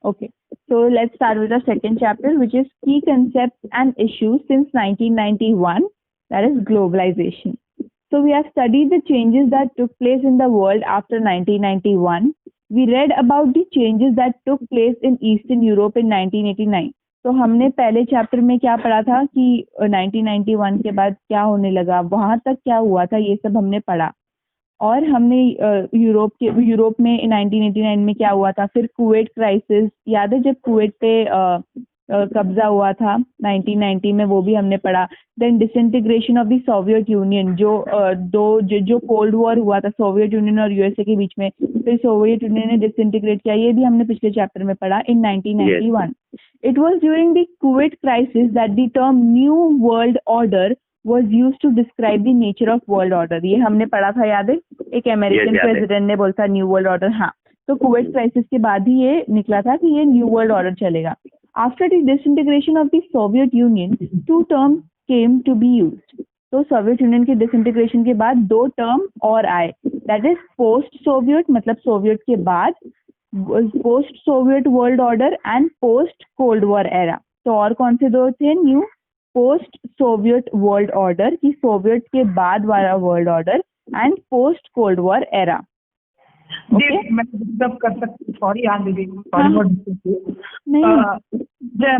Okay, so let's start with the second chapter, which is key concepts and issues since 1991, that is globalization. So we have studied the changes that took place in the world after 1991. We read about the changes that took place in Eastern Europe in 1989. तो हमने पहले chapter में क्या पढ़ा था कि 1991 के बाद क्या होने लगा, वहां तक क्या हुआ था, ये सब हमने पढ़ा. और हमने यूरोप में 1989 में क्या हुआ था, फिर कुवैत क्राइसिस याद है जब कुवैत पे कब्जा हुआ था 1990 में, वो भी हमने पढ़ा. Then disintegration of the Soviet Union, जो कोल्ड वॉर हुआ था सोवियत यूनियन और यूएसए के बीच में, फिर सोवियत यूनियन ने डिसइंटीग्रेट किया, ये भी हमने पिछले चैप्टर में पढ़ा इन 1991. It was during the Kuwait crisis that the term new world order was used to describe the nature of world order. ये हमने पढ़ा था, याद है? एक अमेरिकन प्रेसिडेंट ने बोला था न्यू वर्ल्ड ऑर्डर. हाँ, तो कुवैत क्राइसिस के बाद ही ये निकला था कि ये न्यू वर्ल्ड ऑर्डर चलेगा. After the disintegration of the Soviet Union, two term came to be used. तो सोवियत यूनियन के डिसइंटीग्रेशन के बाद दो टर्म और आए, दैट इज पोस्ट सोवियत, मतलब सोवियत के बाद, post Soviet world order and post cold war era. तो और कौन से दो थे new? Post Soviet world order, की सोवियत के बाद वाला world order, and post cold war era. मैं डिस्टर्ब कर सकती, सॉरी यार दीदी,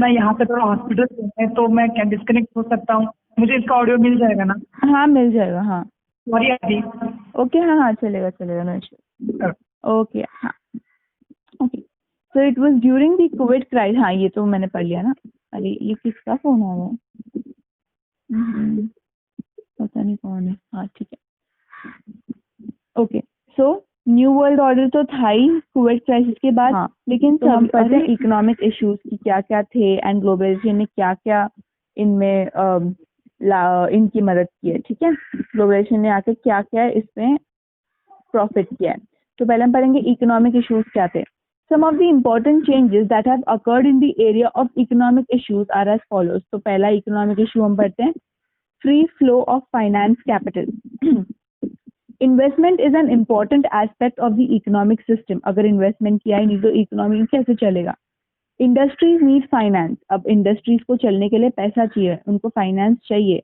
मैं यहाँ पे थोड़ा हॉस्पिटल है तो मैं क्या डिस्कनेक्ट हो सकता हूँ? मुझे इसका ऑडियो मिल जाएगा ना? हाँ मिल जाएगा. हाँ सॉरी यार. ओके, हाँ चलेगा नो इशू. ओके हाँ okay. So it was during the Kuwait crisis. हाँ ये तो मैंने पढ़ लिया ना. अरे ये किसका फोन आ रहा है? पता नहीं कौन है. हाँ ठीक है. Okay, so new world order तो था ही कुवैत क्राइसिस के बाद. हाँ, लेकिन तो हम पढ़ते हैं इकोनॉमिक इश्यूज की क्या क्या थे एंड ग्लोबलाइजेशन ने क्या क्या इनमें इनकी मदद की है. ठीक है, ग्लोबलाइजेशन ने आके क्या क्या इसमें प्रॉफिट किया है. तो पहले हम पढ़ेंगे इकोनॉमिक इश्यूज क्या थे. Some of the important changes that have occurred in the area of economic issues are as follows. तो पहला इकोनॉमिक इशू हम पढ़ते हैं, free flow of finance capital. Investment is an important aspect of the economic system. अगर investment किया ही नहीं तो economy कैसे चलेगा? Industries need finance. अब इंडस्ट्रीज को चलने के लिए पैसा चाहिए, उनको फाइनेंस चाहिए.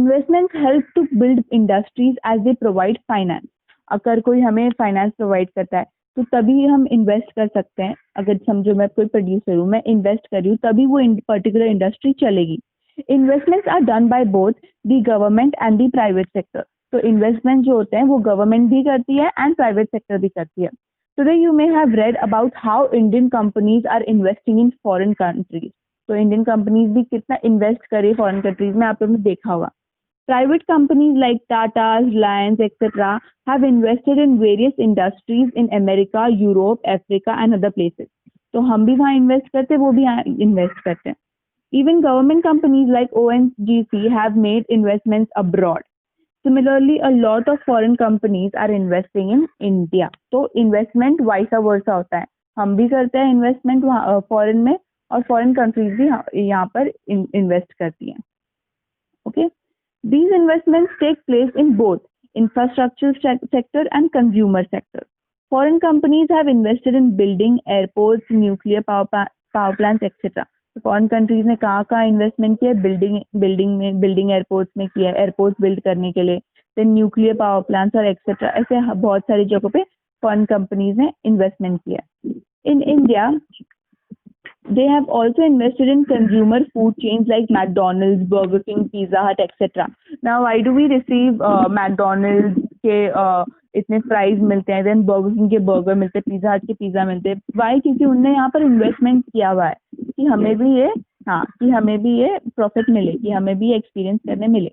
Investments help to build industries as they provide finance. अगर कोई हमें फाइनेंस प्रोवाइड करता है तो तभी हम इन्वेस्ट कर सकते हैं. अगर समझो मैं कोई प्रोड्यूसर हूँ, मैं इन्वेस्ट कर रही हूँ, तभी वो पर्टिकुलर इंडस्ट्री चलेगी. Investments are done by both the government and the private sector. तो इन्वेस्टमेंट जो होते हैं वो गवर्नमेंट भी करती है एंड प्राइवेट सेक्टर भी करती है. Today you may have read about how Indian companies are investing in foreign countries. तो इंडियन कंपनीज भी कितना इन्वेस्ट करे फॉरेन कंट्रीज में, आप लोगों ने देखा होगा. Private companies like Tata, Reliance, etc. have invested in various industries in America, Europe, Africa and other places. तो हम भी वहाँ इन्वेस्ट करते हैं, वो भी यहाँ इन्वेस्ट करते हैं. Even government companies like ONGC have made investments abroad. Similarly, a lot of foreign companies are investing in India. तो इन्वेस्टमेंट वाइसा वर्सा होता है, हम भी करते हैं इन्वेस्टमेंट वहाँ फॉरेन में, और फॉरेन कंट्रीज भी यहाँ पर इन्वेस्ट करती हैं. Okay. These investments take place in both infrastructure sector and consumer sector. Foreign companies have invested in building airports, nuclear power plants, etc. तो foreign countries ने कहाँ इन्वेस्टमेंट किया? बिल्डिंग एयरपोर्ट्स में किया, एयरपोर्ट्स बिल्ड करने के लिए, then न्यूक्लियर पावर प्लांट्स और एक्सेट्रा. ऐसे बहुत सारी जगहों पे फॉरेन कंपनीज ने इन्वेस्टमेंट किया. In India, they have also invested in consumer food chains like McDonald's, Burger King, Pizza Hut, etc. Now, why do we receive McDonald's के इतने फ्राइज मिलते हैं, then Burger King के बर्गर मिलते हैं, Pizza Hut के pizza मिलते हैं? Why? क्योंकि उनने यहाँ पर इन्वेस्टमेंट किया हुआ है कि हमें भी ये प्रॉफिट मिले, कि हमें भी एक्सपीरियंस करने मिले.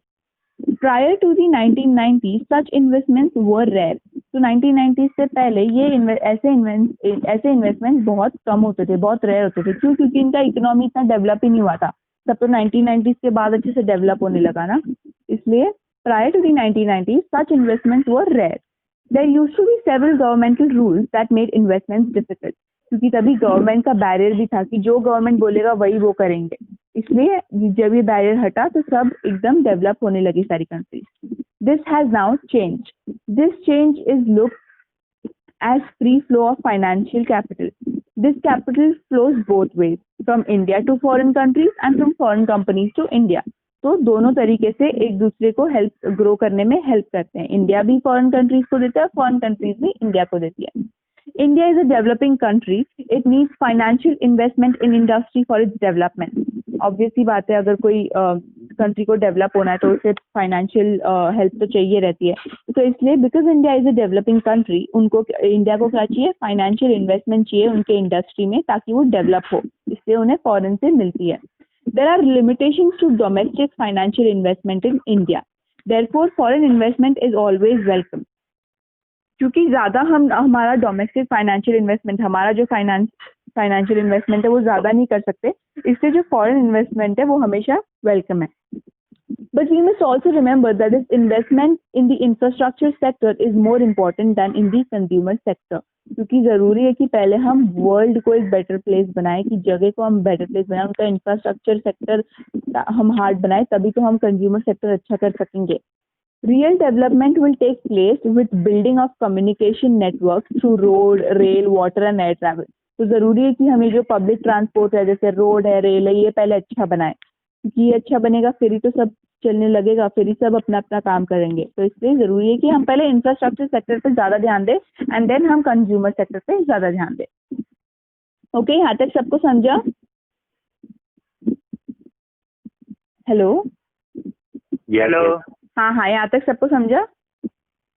Prior to the 1990s, such investments were rare. तो 1990s से पहले ये ऐसे इन्वेस्टमेंट बहुत कम होते थे, बहुत रेयर होते थे. क्यों? क्योंकि इनका इकोनॉमी इतना डेवलप ही नहीं हुआ था. सब तो 1990s के बाद अच्छे से डेवलप होने लगा ना, इसलिए prior to the 1990s, such investments were rare. There used to be several governmental rules that made investments difficult. क्योंकि तभी गवर्नमेंट का बैरियर भी था कि जो गवर्नमेंट बोलेगा वही वो करेंगे. इसलिए जब ये बैरियर हटा तो सब एकदम डेवलप होने लगी सारी countries. This has now change. This change is look as free flow of financial capital. This capital flows both ways, from India to foreign countries and from foreign companies to India. तो दोनों तरीके से एक दूसरे को help grow करने में help करते हैं. इंडिया भी फॉरेन कंट्रीज को देता है, फॉरेन कंट्रीज भी इंडिया को देती है. India is a developing country. It needs financial investment in industry for its development. Obviously बात है, अगर कोई कंट्री को डेवलप होना है तो उसे फाइनेंशियल हेल्प तो चाहिए रहती है. तो इसलिए because India is a developing country, उनको इंडिया को क्या चाहिए, फाइनेंशियल इन्वेस्टमेंट चाहिए उनके इंडस्ट्री में ताकि वो डेवलप हो, इसलिए उन्हें फॉरेन से मिलती है. There are limitations to domestic financial investment in India. Therefore, foreign investment is always welcome. क्योंकि ज़्यादा हमारा डोमेस्टिक फाइनेंशियल इन्वेस्टमेंट, हमारा जो फाइनेंशियल इन्वेस्टमेंट है वो ज़्यादा नहीं कर सकते, इससे जो फॉरेन इन्वेस्टमेंट है वो हमेशा वेलकम है. But we must also remember that is investment in the infrastructure sector is more important than in the consumer sector. क्योंकि ज़रूरी है कि पहले हम वर्ल्ड को एक बेटर प्लेस बनाएं, कि जगह को हम बेटर प्लेस बनाएं, उनका इंफ्रास्ट्रक्चर सेक्टर हम हार्ड बनाएं, तभी तो हम कंज्यूमर सेक्टर अच्छा कर सकेंगे. Real development will take place with building of communication networks through road, rail, water and air travel. तो ज़रूरी है कि हमें जो पब्लिक ट्रांसपोर्ट है, जैसे रोड है, रेल है, ये पहले अच्छा बनाए, क्योंकि ये अच्छा बनेगा फिर ही तो सब चलने लगेगा, फिर ही सब अपना अपना काम करेंगे. तो इसलिए ज़रूरी है कि हम पहले इंफ्रास्ट्रक्चर सेक्टर पर ज़्यादा ध्यान दें एंड देन हम कंज्यूमर सेक्टर पे ज़्यादा ध्यान दें. ओके, यहाँ तक सबको समझा? हेलो. हेलो. हाँ, यहाँ तक सबको समझा?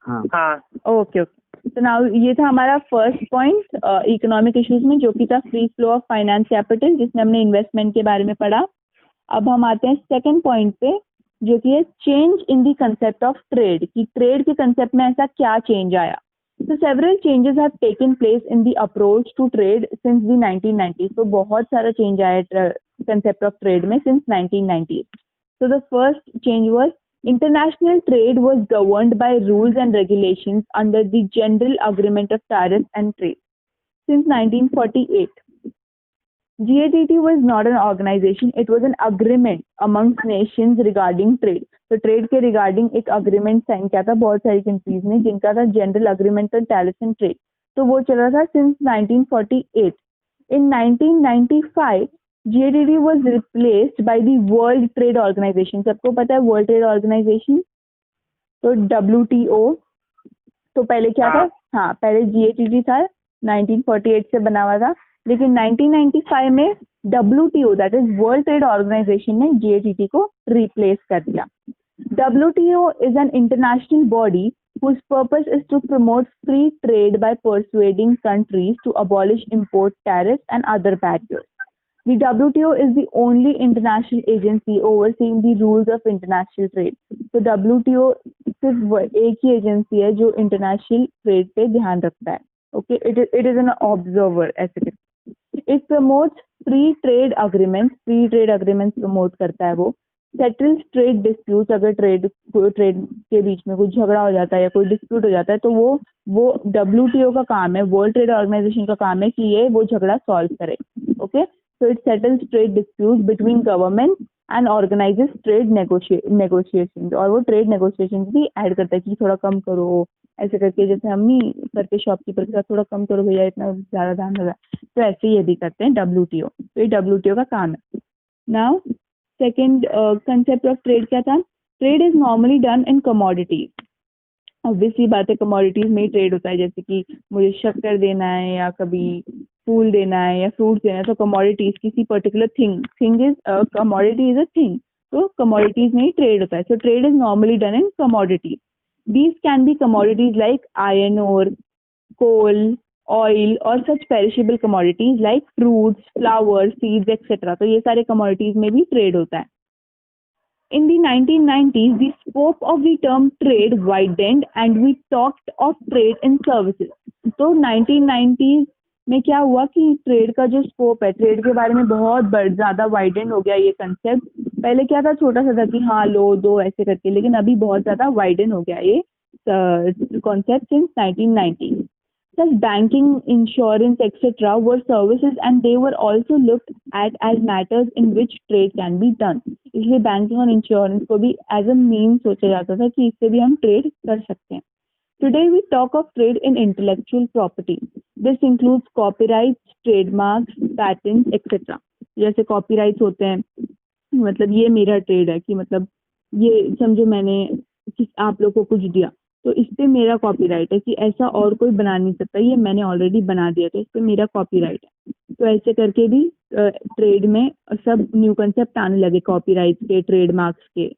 हाँ. ओके. तो नाउ ये था हमारा फर्स्ट पॉइंट इकोनॉमिक इश्यूज में, जो कि था free flow of finance capital, जिसमें हमने इन्वेस्टमेंट के बारे में पढ़ा. अब हम आते हैं सेकंड पॉइंट पे, जो कि है change in the concept of trade, कि ट्रेड के कंसेप्ट में ऐसा क्या चेंज आया. तो several changes have taken place in the approach to trade since the 1990s. तो बहुत सारा चेंज आया कंसेप्ट ऑफ ट्रेड में since 1990s. So the first change was international trade was governed by rules and regulations under the General Agreement of Tariff and Trade. Since 1948, GATT was not an organization, it was an agreement amongst nations regarding trade. तो trade के regarding एक agreement sign किया था बहुत सारी countries ने, जिनका था general agreement on tariff and trade. तो वो चला था since 1948. In 1995, GATT was replaced by the World Trade Organization. सबको पता है वर्ल्ड ट्रेड ऑर्गेनाइजेशन, तो WTO. तो पहले क्या था? हाँ, पहले GATT था, 1948 से बना हुआ था, लेकिन 1995 में WTO, that is world trade organisation, ने GATT को रिप्लेस कर दिया. WTO is an international body whose purpose is to promote free trade by persuading countries to abolish import tariffs and other barriers. The WTO is the only international agency overseeing the rules of international trade. तो WTO सिर्फ एक ही agency है जो international trade पे ध्यान रखता है. Okay, it is an observer ऐसे. It promotes free trade agreements, free trade agreements promote करता है वो. सेटल्स ट्रेड डिस्प्यूट, अगर ट्रेड के बीच में कोई झगड़ा हो जाता है या कोई डिस्प्यूट हो जाता है तो वो WTO का काम है, वर्ल्ड ट्रेड ऑर्गेनाइजेशन का काम है कि ये वो झगड़ा सॉल्व करे. Okay, so it settles trade disputes between government and organizes trade negotiations. और वो trade negotiations भी ऐड करता है कि थोड़ा कम करो ऐसे करके, जैसे हम नहीं करते शॉपकीपर के साथ, थोड़ा कम करो भैया, इतना ज़्यादा दाम लगा, तो ऐसे ही ये भी करते हैं WTO. तो ये WTO का काम है. Now second concept of trade क्या था? Trade is normally done in commodities. Obviously बात है, कमोडिटीज में ही ट्रेड होता है, जैसे कि मुझे शक्कर देना है या कभी फूल देना है या फ्रूट देना है, तो कमोडिटीज किसी particular thing is commodity is a thing, तो कमोडिटीज में ही ट्रेड होता है. So trade is normally done in commodities. These can be commodities like iron ore, coal, oil और such perishable commodities like fruits, flowers, seeds etcetera. तो ये सारे commodities में भी ट्रेड होता है. In the 1990s, the scope of the term trade widened and we talked of trade in services. तो 1990s में क्या हुआ कि ट्रेड का जो स्कोप है, ट्रेड के बारे में बहुत ज़्यादा वाइडेंड हो गया ये कंसेप्ट. पहले क्या था, छोटा सा था कि हाँ लो दो ऐसे करके, लेकिन अभी बहुत ज़्यादा वाइडेंड हो गया ये concept since 1990s. Such banking, insurance, etc. were services and they were also looked at as matters in which trade can be done. इसलिए बैंकिंग और इंश्योरेंस को भी एज अ मीन सोचा जाता था कि इससे भी हम ट्रेड कर सकते हैं. Today we talk of trade in intellectual property. This includes copyrights, trademarks, patents, etc. जैसे copyrights होते हैं, मतलब ये मेरा ट्रेड है कि मतलब ये समझो मैंने आप लोग को कुछ दिया तो इस पे मेरा कॉपीराइट है कि ऐसा और कोई बना नहीं सकता, ये मैंने ऑलरेडी बना दिया तो इस पे मेरा कॉपीराइट है। तो ऐसे करके भी ट्रेड में सब न्यू कंसेप्ट आने लगे कॉपीराइट के, ट्रेडमार्क्स के।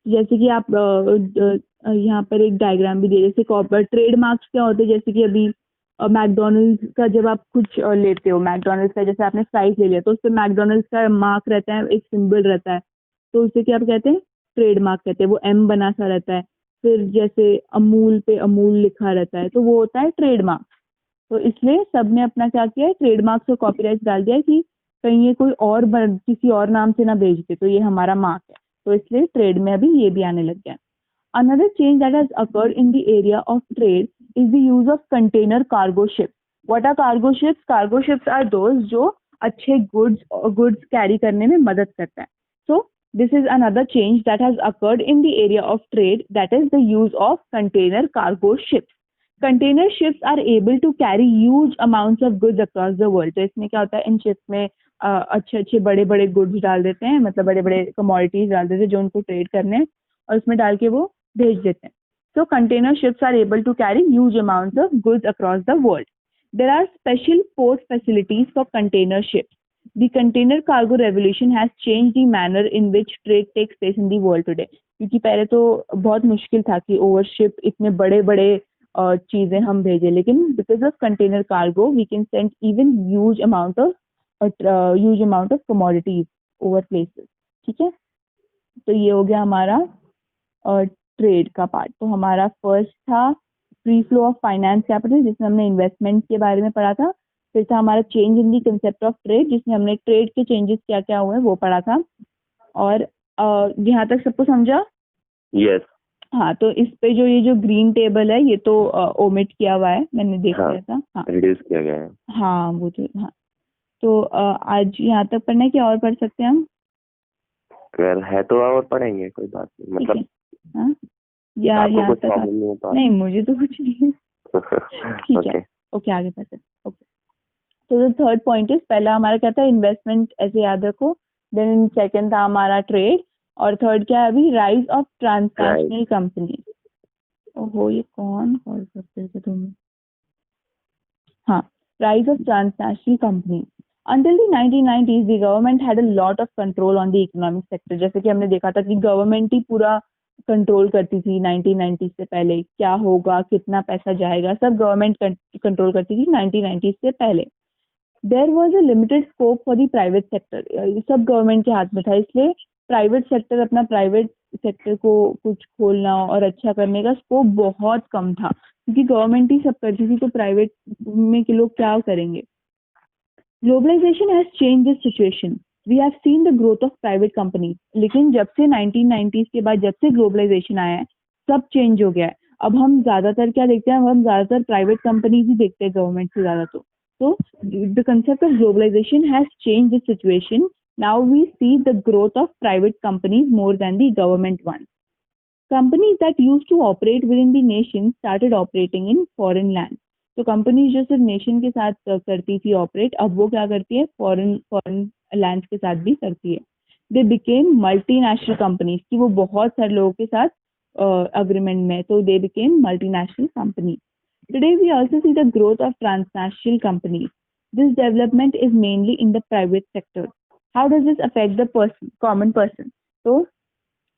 जैसे कि आप यहाँ पर एक डायग्राम भी दिए, जैसे ट्रेडमार्क्स क्या होते हैं, जैसे कि अभी मैकडोनल्ड्स का जब आप कुछ लेते हो, मैकडोनल्ड्स का जैसे आपने फ्राइज ले लिया तो उस पर मैकडोनल्ड्स का मार्क रहता है, एक सिंबल रहता है, तो उसे क्या कहते हैं, ट्रेडमार्क कहते हैं। वो एम बना सा रहता है, फिर जैसे अमूल पे अमूल लिखा रहता है तो वो होता है ट्रेडमार्क। तो इसलिए सबने अपना क्या किया है, ट्रेडमार्क्स और कॉपीराइट डाल दिया है कि कहीं ये कोई और किसी और नाम से ना बेच दे, तो ये हमारा मार्क है, तो इसलिए ट्रेड में अभी ये भी आने लग गया। Another change that has occurred in the area of trade is the use of container cargo ships. What are cargo ships? Cargo ships are those जो अच्छे goods carry करने में मदद करता है. So this is another change that has occurred in the area of trade, that is the use of container cargo ships. Container ships are able to carry huge amounts of goods across the world. तो इसमें क्या होता है, इन ships में अच्छे बड़े बड़े goods डाल देते हैं, मतलब बड़े बड़े commodities डाल देते हैं जो उनको ट्रेड करने हैं और उसमें डाल के वो भेज देते हैं। So container ships are able to carry huge amounts of goods across the world. There are special port facilities for container ships. The container cargo revolution has changed the manner in which trade takes place in the world today. क्योंकि पहले तो बहुत मुश्किल था कि over ship इतने बड़े बड़े चीजें हम भेजें, लेकिन because of container cargo we can send even huge amount of commodities over places. ठीक है, तो ये हो गया हमारा ट्रेड का पार्ट। तो हमारा फर्स्ट था free flow of finance capital, जिसमें हमने इन्वेस्टमेंट के बारे में पढ़ा था। फिर था हमारा change in the concept of trade, जिसमें हमने ट्रेड के चेंजेस क्या क्या हुए वो पढ़ा था। और यहाँ तक सबको समझा? यस। हाँ, तो इस पे जो ये जो ग्रीन टेबल है ये तो ओमिट किया हुआ है, मैंने देख लिया था। हाँ, रिड्यूस किया गया है। हाँ वो तो हाँ। तो आज यहाँ तक पढ़ना है कि और पढ़ सकते हैं हम? अगर है तो और पढ़ेंगे, कोई बात नहीं, मतलब हाँ, या यहाँ तक नहीं, नहीं मुझे तो कुछ नहीं ठीक है, ओके आगे पढ़ते हैं। ओके, तो द थर्ड पॉइंट इज, पहला हमारा क्या था, इन्वेस्टमेंट, ऐसे याद रखो। देन सेकंड था हमारा ट्रेड, और थर्ड क्या है अभी, राइज ऑफ ट्रांसनेशनल कंपनी। ओहो, ये कौन कॉल करते थे तुम? हाँ, rise of transnational companies. Until the 1990s, the government had a lot of control on the economic sector. जैसे कि हमने देखा था कि गवर्नमेंट ही पूरा कंट्रोल करती थी 1990 से पहले, क्या होगा, कितना पैसा जाएगा, सब गवर्नमेंट कंट्रोल करती थी 1990 से पहले। There was a limited scope for the private sector. सब गवर्नमेंट के हाथ में था, इसलिए प्राइवेट सेक्टर, अपना प्राइवेट सेक्टर को कुछ खोलना और अच्छा करने का स्कोप बहुत कम था, क्योंकि गवर्नमेंट ही सब करती थी, तो प्राइवेट में के लोग क्या करेंगे। Globalisation has change this situation. We have seen the growth of private companies. लेकिन जब से 1990s के बाद जब से ग्लोबलाइजेशन आया है, सब चेंज हो गया है। अब हम ज्यादातर क्या देखते हैं, हम ज्यादातर प्राइवेट कंपनीज ही देखते हैं गवर्नमेंट से ज्यादा। तो the concept of globalization has changed the situation. Now we see the growth of private companies more than the government ones. Companies that used to operate within the nation started operating in foreign lands. तो companies जो सिर्फ nation के साथ करती थी operate, अब वो क्या करती है, फॉरेन लैंड्स के साथ भी करती है। दे बिकेम मल्टीनेशनल कंपनीज, कि वो बहुत सारे लोगों के साथ अग्रीमेंट में, तो they became multinational companies. Today we also see the growth of transnational companies. This development is mainly in the private sector. How does this affect the common person? तो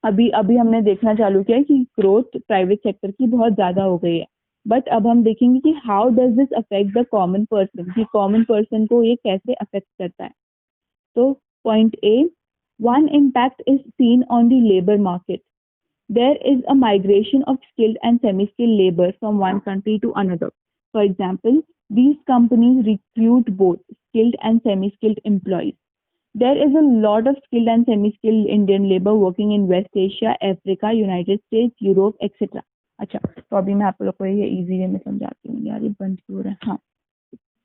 अभी हमने देखना चालू किया है कि ग्रोथ प्राइवेट सेक्टर की बहुत ज्यादा हो गई है, बट अब हम देखेंगे कि how does this affect the common person, कि कॉमन पर्सन को ये कैसे अफेक्ट करता है। तो point A, one impact is seen on the labour market. There is a migration of skilled and semi-skilled labor from one country to another. For example, these companies recruit both skilled and semi-skilled employees. There is a lot of skilled and semi-skilled Indian labor working in West Asia, Africa, United States, Europe, etc. अच्छा, तो अभी मैं आप लोग को ये easy way में समझाती हूँ। यार ये बंद क्यों हो रहा है? हाँ,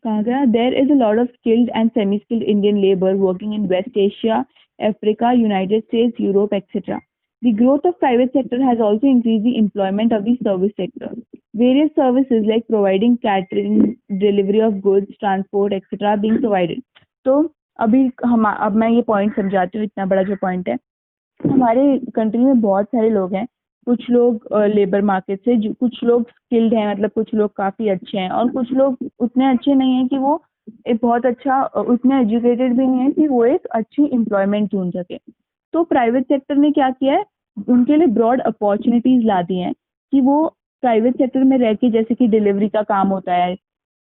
कहाँ गया? There is a lot of skilled and semi-skilled Indian labor working in West Asia, Africa, United States, Europe, etc. The growth of private sector has also increased the employment of the service sector. Various services like providing catering, delivery of goods, transport, etc. are being provided. तो अब मैं ये point समझाती हूँ, इतना बड़ा जो point है. हमारे कंट्री में बहुत सारे लोग हैं, कुछ लोग लेबर मार्केट से, कुछ लोग स्किल्ड हैं, मतलब कुछ लोग काफ़ी अच्छे हैं और कुछ लोग उतने अच्छे नहीं हैं कि वो एक बहुत अच्छा, उतने एजुकेटेड भी नहीं है कि वो एक अच्छी एम्प्लॉयमेंट ढूंढ सके. तो प्राइवेट सेक्टर ने क्या किया है, उनके लिए ब्रॉड अपॉर्चुनिटीज ला दी हैं कि वो प्राइवेट सेक्टर में रह के, जैसे कि डिलीवरी का काम होता है,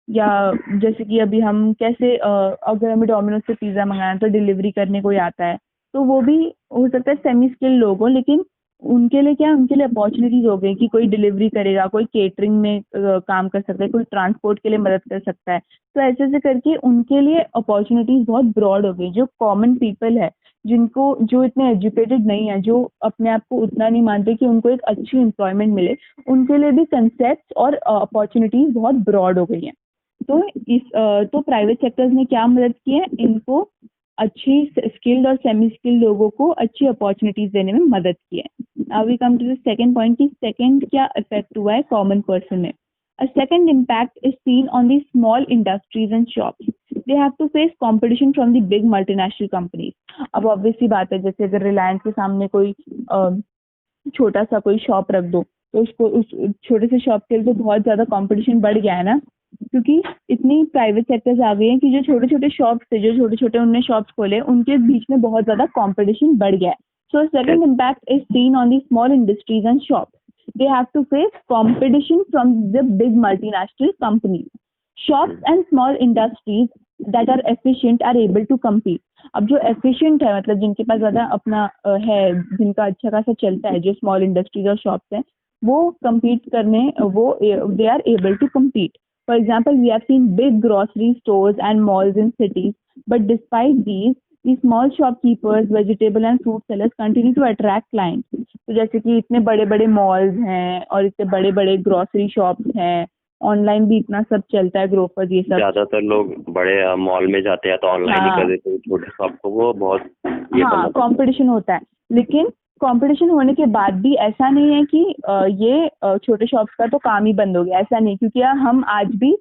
या जैसे कि अभी हम कैसे अगर हमें डोमिनोज से पिज़्ज़ा मंगाना है तो डिलीवरी करने कोई आता है, तो वो भी हो सकता है सेमी स्किल्ड लोग हो, लेकिन उनके लिए क्या, उनके लिए अपॉर्चुनिटीज हो गई कि कोई डिलीवरी करेगा, कोई केटरिंग में काम कर सकता है, कोई ट्रांसपोर्ट के लिए मदद कर सकता है. तो ऐसे ऐसे करके उनके लिए अपॉर्चुनिटीज बहुत ब्रॉड हो गई. जो कॉमन पीपल है, जिनको, जो इतने एजुकेटेड नहीं है, जो अपने आप को उतना नहीं मानते कि उनको एक अच्छी एम्प्लॉयमेंट मिले, उनके लिए भी कंसेप्ट और अपॉर्चुनिटीज बहुत ब्रॉड हो गई हैं. तो प्राइवेट सेक्टर्स ने क्या मदद की है, इनको अच्छी स्किल्ड और सेमी स्किल्ड लोगों को अच्छी अपॉर्चुनिटीज देने में मदद की है. Now we come to the second point कि सेकंड क्या इफेक्ट हुआ है कॉमन पर्सन में. A second impact is seen on the small industries and shops. They have to face competition from the big multinational companies. अब obvious सी बात है, जैसे अगर रिलायंस के सामने कोई छोटा सा कोई शॉप रख दो, तो उसको उस छोटे से शॉप के लिए तो बहुत ज़्यादा कंपटीशन बढ़ गया है ना, क्योंकि इतनी प्राइवेट सेक्टर्स आ गई हैं कि जो छोटे छोटे शॉप्स थे, जो छोटे छोटे उनने शॉप्स खोले, उनके बीच में बहुत ज़्यादा कंपटीशन बढ़ गया है. So second impact is seen on the small industries and shops. They have to face competition from the big multinational companies. Shops and small industries that are efficient are able to compete. अब जो efficient है, मतलब जिनके पास ज़्यादा अपना है, जिनका अच्छा खासा चलता है, जो स्मॉल इंडस्ट्रीज और शॉप्स हैं, वो compete करने, वो they are able to compete. For example, we have seen big grocery stores and malls in cities, but despite these, the small shopkeepers, vegetable and fruit sellers continue to attract clients. तो जैसे कि इतने बड़े बड़े malls हैं और इतने बड़े बड़े ग्रोसरी शॉप्स हैं, ऑनलाइन भी इतना सब चलता है, ग्रोफर्स, ये सब. ज्यादातर लोग बड़े मॉल में जाते हैं तो ऑनलाइन ही कर देते हैं, छोटे शॉप को वो बहुत कंपटीशन होता है. लेकिन कंपटीशन होने के बाद भी ऐसा नहीं है कि ये छोटे शॉप्स का तो काम ही बंद हो गया, ऐसा नहीं. क्योंकि हम आज भी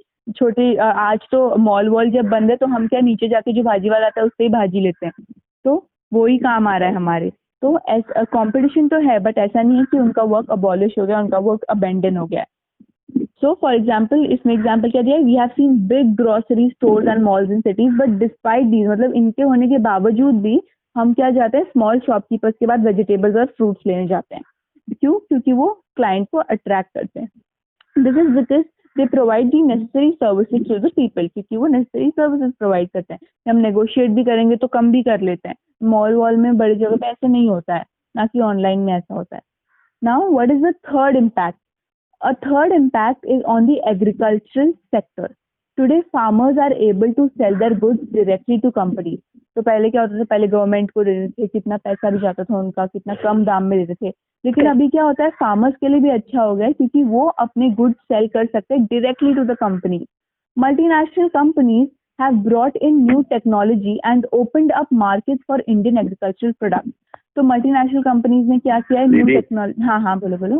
आज तो मॉल वॉल जब बंद है तो हम क्या, नीचे जाके जो भाजी वाला आता है उससे ही भाजी लेते हैं, तो वो ही काम आ रहा है हमारे. तो कंपटीशन तो है, बट ऐसा नहीं है कि उनका वर्क अबॉलिश हो गया, उनका वर्क अबेंडन हो गया. सो फॉर एग्जाम्पल, इसमें एग्जाम्पल क्या दिया, we have seen big grocery stores and malls in cities, but despite these, मतलब इनके होने के बावजूद भी हम क्या जाते हैं, स्मॉल शॉपकीपर्स के बाद वेजिटेबल्स और फ्रूट्स लेने जाते हैं. क्यों? क्योंकि वो क्लाइंट को अट्रैक्ट करते हैं. This is because they provide the necessary services to the people, क्योंकि वो नेसेसरी सर्विसेज प्रोवाइड करते हैं. हम नेगोशिएट भी करेंगे तो कम भी कर लेते हैं. मॉल वॉल में बड़ी जगह पे ऐसे नहीं होता है, ना कि ऑनलाइन में ऐसा होता है. Now what is the third impact? A third impact is on the agricultural sector. Today farmers are able to sell their goods directly to companies. तो पहले क्या होता था, पहले गवर्नमेंट को दे देते थे, कितना पैसा भी जाता था उनका, कितना कम दाम में देते थे. लेकिन अभी क्या होता है, फार्मर्स के लिए भी अच्छा हो गया है, क्योंकि वो अपने गुड्स सेल कर सकते हैं directly to the company. Multinational companies have brought in new technology and opened up markets for Indian agricultural products. तो मल्टीनेशनल कंपनीज ने क्या किया है, न्यू टेक्नोलॉजी. हाँ बोलो.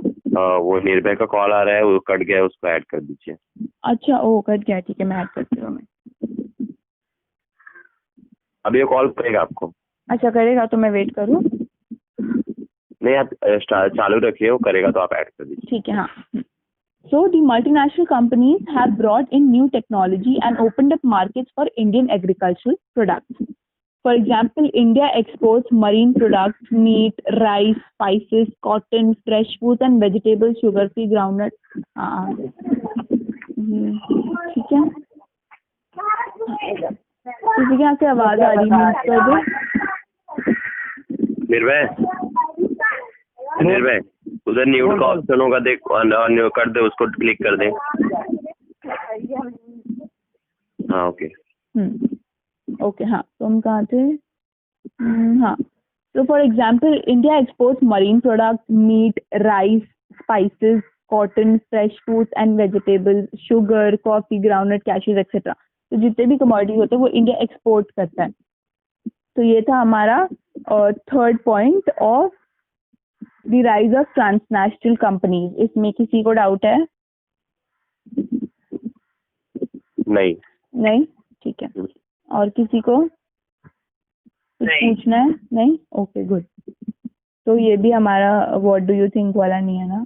वो निर्भय का कॉल आ रहा है, वो कट गया है, उसको ऐड कर दीजिए. अच्छा, ओ कट गया, ठीक है, मैं ऐड करती हूँ. अभी ये कॉल करेगा आपको. अच्छा, करेगा तो मैं वेट करूँ? नहीं, आप चालू रखिए, वो करेगा तो आप ऐड कर दीजिए. ठीक है. हाँ. So the multinational companies have brought in new technology and opened up markets for Indian agricultural products. For example, India exports marine products, meat, rice, spices, cotton, fresh foods and vegetables, sugar-free groundnut. ठीक है. किसी के यहाँ से आवाज आ रही है? निर्भय उधर न्यूट का ऑप्शन होगा, देख, कर दे, उसको क्लिक कर दे. हाँ, ओके. ओके. हाँ, तो हम कहाँ थे? हाँ. तो for example, India exports marine products, meat, rice, spices, cotton, fresh fruits and vegetables, sugar, coffee, groundnut, cashews etcetera. तो जितने भी कमोडिटीज होते हैं वो इंडिया एक्सपोर्ट करता है. तो ये था हमारा third point of the rise of transnational companies, इसमें किसी को डाउट है? नहीं। नहीं, ठीक है। और किसी को कुछ पूछना है? नहीं, ओके गुड। तो ये भी हमारा व्हाट डू यू थिंक वाला नहीं है ना?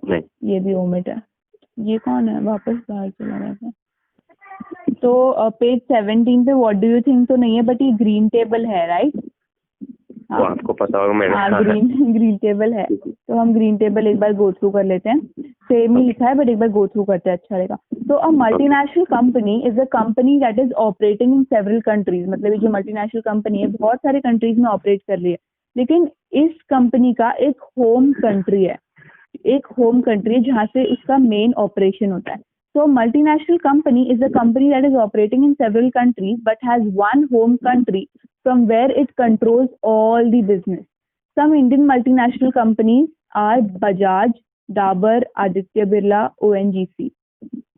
नहीं। ये भी ओमिट है। ये कौन है? वापस बाहर चला गया था। तो पेज 17 पे व्हाट डू यू थिंक तो नहीं है, बट ये ग्रीन टेबल है, राइट? वो आपको पता होगा, मैंने हाँ, ग्रीन टेबल है। तो हम ग्रीन टेबल एक बार गो थ्रू कर लेते हैं। सेम ही लिखा है बट एक बार गो थ्रू करते हैं, अच्छा रहेगा। तो a multinational company is a company that is operating in several countries. मतलब ये जो मल्टीनेशनल कंपनी है बहुत सारे कंट्रीज में ऑपरेट कर रही है, लेकिन इस कंपनी का एक होम कंट्री है, एक होम कंट्री जहाँ से उसका मेन ऑपरेशन होता है। So multinational company is a company that is operating in several countries but has one home country from where it controls all the business. Some Indian multinational companies are Bajaj, Dabur, Aditya Birla, ONGC.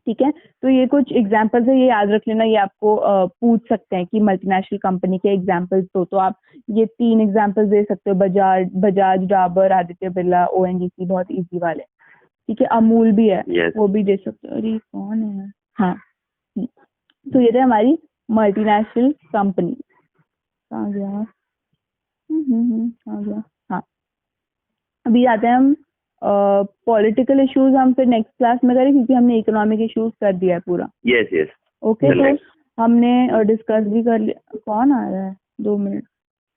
ठीक है, तो ये कुछ examples है, ये याद रख लेना। ये आपको पूछ सकते हैं कि मल्टीनेशनल कंपनी के एग्जाम्पल्स दो, तो आप ये 3 एग्जाम्पल्स दे सकते हो, बजाज, डाबर, आदित्य बिरला, ONGC, बहुत इजी वाले। ठीक है, अमूल भी है, yes. वो भी दे सकते हो। अरे कौन है? हाँ, तो ये थे हमारी मल्टीनेशनल कंपनी। कहाँ गया? कहाँ गया? हाँ, अभी आते हैं हम पॉलिटिकल इश्यूज। हम फिर नेक्स्ट क्लास में करें क्योंकि हमने इकोनॉमिक इश्यूज कर दिया है पूरा। यस। ओके, तो हमने डिस्कस भी कर लिया। कौन आ रहा है? 2 मिनट।